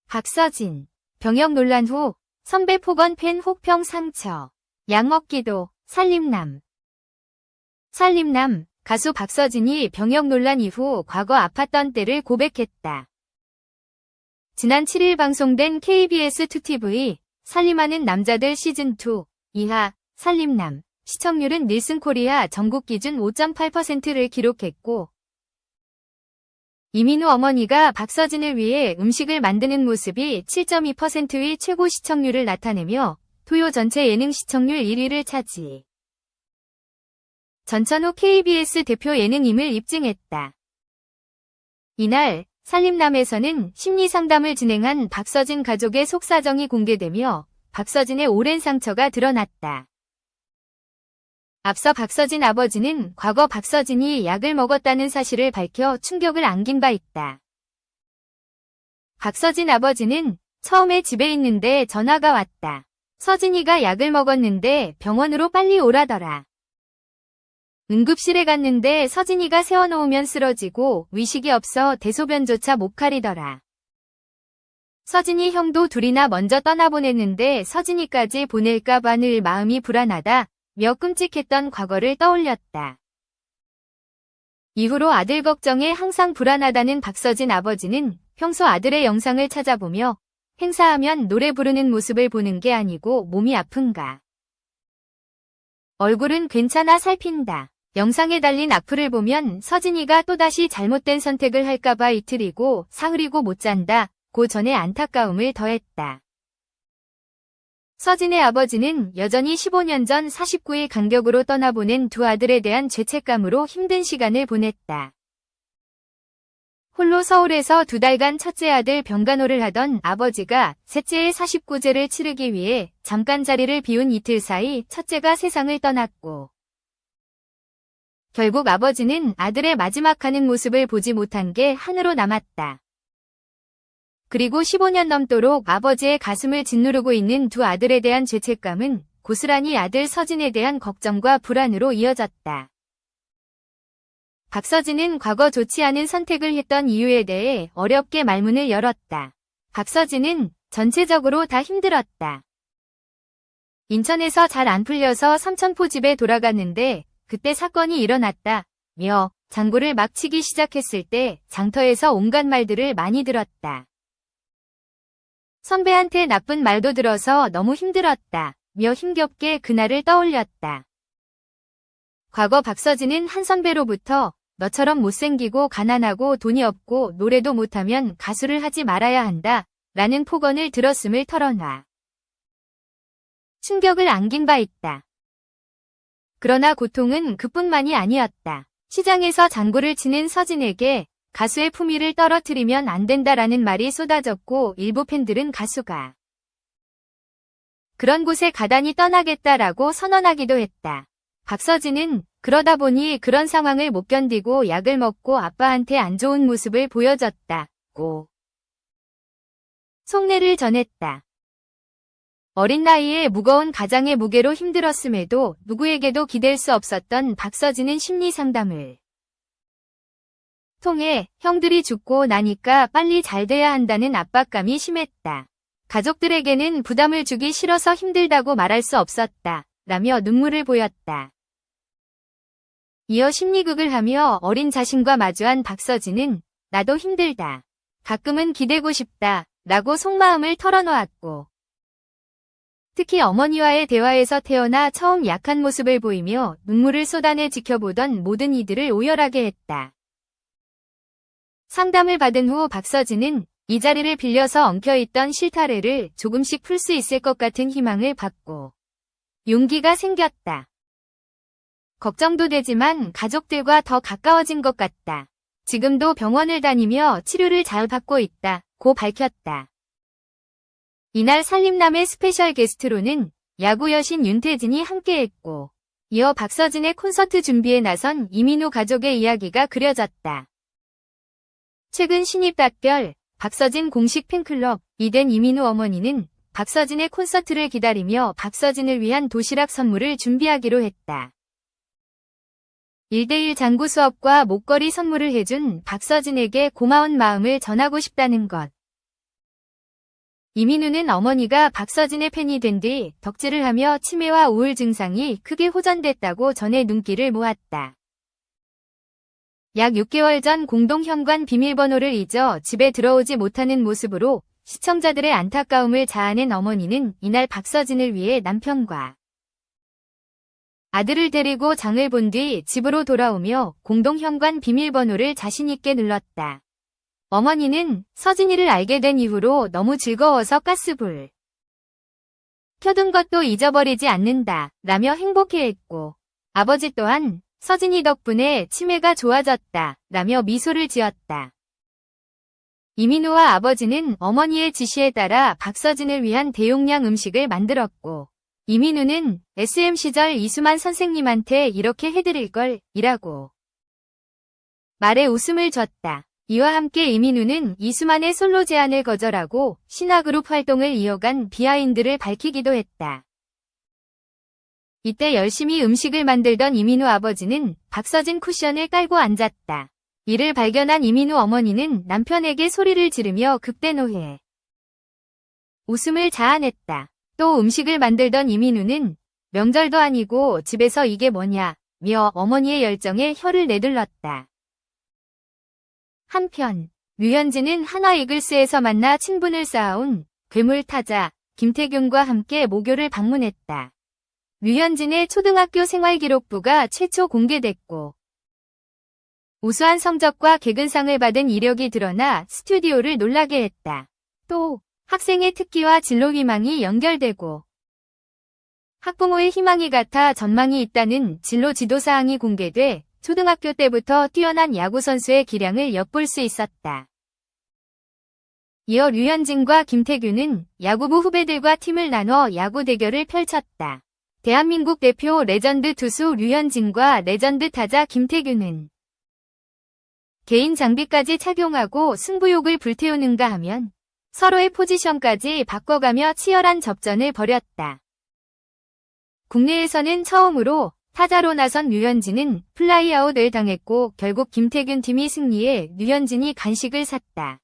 박서진, 병역 논란 후 선배 폭언 팬 혹평 상처. 약 먹기도, 살림남. 살림남, 가수 박서진이 병역 논란 이후 과거 아팠던 때를 고백했다. 지난 7일 방송된 KBS 2TV 살림하는 남자들 시즌2 이하 살림남 시청률은 닐슨 코리아 전국 기준 5.8%를 기록했고 이민우 어머니가 박서진을 위해 음식을 만드는 모습이 7.2%의 최고 시청률을 나타내며 토요 전체 예능 시청률 1위를 차지. 전천후 KBS 대표 예능임을 입증했다. 이날 살림남에서는 심리상담을 진행한 박서진 가족의 속사정이 공개되며 박서진의 오랜 상처가 드러났다. 앞서 박서진 아버지는 과거 박서진이 약을 먹었다는 사실을 밝혀 충격을 안긴 바 있다. 박서진 아버지는 처음에 집에 있는데 전화가 왔다. 서진이가 약을 먹었는데 병원으로 빨리 오라더라. 응급실에 갔는데 서진이가 세워놓으면 쓰러지고 위식이 없어 대소변조차 못 가리더라. 서진이 형도 둘이나 먼저 떠나보냈는데 서진이까지 보낼까봐 늘 마음이 불안하다. 며 끔찍했던 과거를 떠올렸다. 이후로 아들 걱정에 항상 불안하다는 박서진 아버지는 평소 아들의 영상을 찾아보며 행사하면 노래 부르는 모습을 보는 게 아니고 몸이 아픈가. 얼굴은 괜찮아 살핀다. 영상에 달린 악플을 보면 서진이가 또다시 잘못된 선택을 할까봐 이틀이고 사흘이고 못 잔다. 고 전에 안타까움을 더했다. 서진의 아버지는 여전히 15년 전 49일 간격으로 떠나보낸 두 아들에 대한 죄책감으로 힘든 시간을 보냈다. 홀로 서울에서 2달간 첫째 아들 병간호를 하던 아버지가 셋째의 49제를 치르기 위해 잠깐 자리를 비운 이틀 사이 첫째가 세상을 떠났고 결국 아버지는 아들의 마지막 가는 모습을 보지 못한 게 한으로 남았다. 그리고 15년 넘도록 아버지의 가슴을 짓누르고 있는 두 아들에 대한 죄책감은 고스란히 아들 서진에 대한 걱정과 불안으로 이어졌다. 박서진은 과거 좋지 않은 선택을 했던 이유에 대해 어렵게 말문을 열었다. 박서진은 전체적으로 다 힘들었다. 인천에서 잘 안 풀려서 삼천포 집에 돌아갔는데 그때 사건이 일어났다. 며 장구를 막 치기 시작했을 때 장터에서 온갖 말들을 많이 들었다. 선배한테 나쁜 말도 들어서 너무 힘들었다. 며 힘겹게 그날을 떠올렸다. 과거 박서진은 한 선배로부터 너처럼 못생기고 가난하고 돈이 없고 노래도 못하면 가수를 하지 말아야 한다. 라는 폭언을 들었음을 털어놔. 충격을 안긴 바 있다. 그러나 고통은 그뿐만이 아니었다. 시장에서 장구를 치는 서진에게 가수의 품위를 떨어뜨리면 안 된다라는 말이 쏟아졌고 일부 팬들은 가수가 그런 곳에 가다니 떠나겠다라고 선언하기도 했다. 박서진은 그러다 보니 그런 상황을 못 견디고 약을 먹고 아빠한테 안 좋은 모습을 보여줬다고 속내를 전했다. 어린 나이에 무거운 가장의 무게로 힘들었음에도 누구에게도 기댈 수 없었던 박서진은 심리상담을 통해 형들이 죽고 나니까 빨리 잘 돼야 한다는 압박감이 심했다. 가족들에게는 부담을 주기 싫어서 힘들다고 말할 수 없었다. 라며 눈물을 보였다. 이어 심리극을 하며 어린 자신과 마주한 박서진은 나도 힘들다. 가끔은 기대고 싶다. 라고 속마음을 털어놓았고 특히 어머니와의 대화에서 태어나 처음 약한 모습을 보이며 눈물을 쏟아내 지켜보던 모든 이들을 오열하게 했다. 상담을 받은 후 박서진은 이 자리를 빌려서 엉켜있던 실타래를 조금씩 풀 수 있을 것 같은 희망을 받고 용기가 생겼다. 걱정도 되지만 가족들과 더 가까워진 것 같다. 지금도 병원을 다니며 치료를 잘 받고 있다. 고 밝혔다. 이날 살림남의 스페셜 게스트로는 야구 여신 윤태진이 함께했고 이어 박서진의 콘서트 준비에 나선 이민우 가족의 이야기가 그려졌다. 최근 신입 답별 박서진 공식 팬클럽 이 된 이민우 어머니는 박서진의 콘서트를 기다리며 박서진을 위한 도시락 선물을 준비하기로 했다. 1대1 장구 수업과 목걸이 선물을 해준 박서진에게 고마운 마음을 전하고 싶다는 것. 이민우는 어머니가 박서진의 팬이 된 뒤 덕질을 하며 치매와 우울 증상이 크게 호전됐다고 전해 눈길을 모았다. 약 6개월 전 공동 현관 비밀번호를 잊어 집에 들어오지 못하는 모습으로 시청자들의 안타까움을 자아낸 어머니는 이날 박서진을 위해 남편과 아들을 데리고 장을 본 뒤 집으로 돌아오며 공동 현관 비밀번호를 자신있게 눌렀다. 어머니는 서진이를 알게 된 이후로 너무 즐거워서 가스불 켜둔 것도 잊어버리지 않는다 라며 행복해했고, 아버지 또한 서진이 덕분에 치매가 좋아졌다 라며 미소를 지었다. 이민우와 아버지는 어머니의 지시에 따라 박서진을 위한 대용량 음식을 만들었고, 이민우는 SM 시절 이수만 선생님한테 이렇게 해드릴 걸 이라고 말에 웃음을 줬다. 이와 함께 이민우는 이수만의 솔로 제안을 거절하고 신화그룹 활동을 이어간 비하인드를 밝히기도 했다. 이때 열심히 음식을 만들던 이민우 아버지는 박서진 쿠션을 깔고 앉았다. 이를 발견한 이민우 어머니는 남편에게 소리를 지르며 극대노해 웃음을 자아냈다. 또 음식을 만들던 이민우는 명절도 아니고 집에서 이게 뭐냐 며 어머니의 열정에 혀를 내둘렀다. 한편 류현진은 한화 이글스에서 만나 친분을 쌓아온 괴물 타자 김태균과 함께 모교를 방문했다. 류현진의 초등학교 생활기록부가 최초 공개됐고, 우수한 성적과 개근상을 받은 이력이 드러나 스튜디오를 놀라게 했다. 또 학생의 특기와 진로 희망이 연결되고 학부모의 희망이 같아 전망이 있다는 진로 지도사항이 공개돼 초등학교 때부터 뛰어난 야구선수의 기량을 엿볼 수 있었다. 이어 류현진과 김태균은 야구부 후배들과 팀을 나눠 야구 대결을 펼쳤다. 대한민국 대표 레전드 투수 류현진과 레전드 타자 김태균은 개인 장비까지 착용하고 승부욕을 불태우는가 하면 서로의 포지션까지 바꿔가며 치열한 접전을 벌였다. 국내에서는 처음으로 타자로 나선 류현진은 플라이아웃을 당했고 결국 김태균 팀이 승리해 류현진이 간식을 샀다.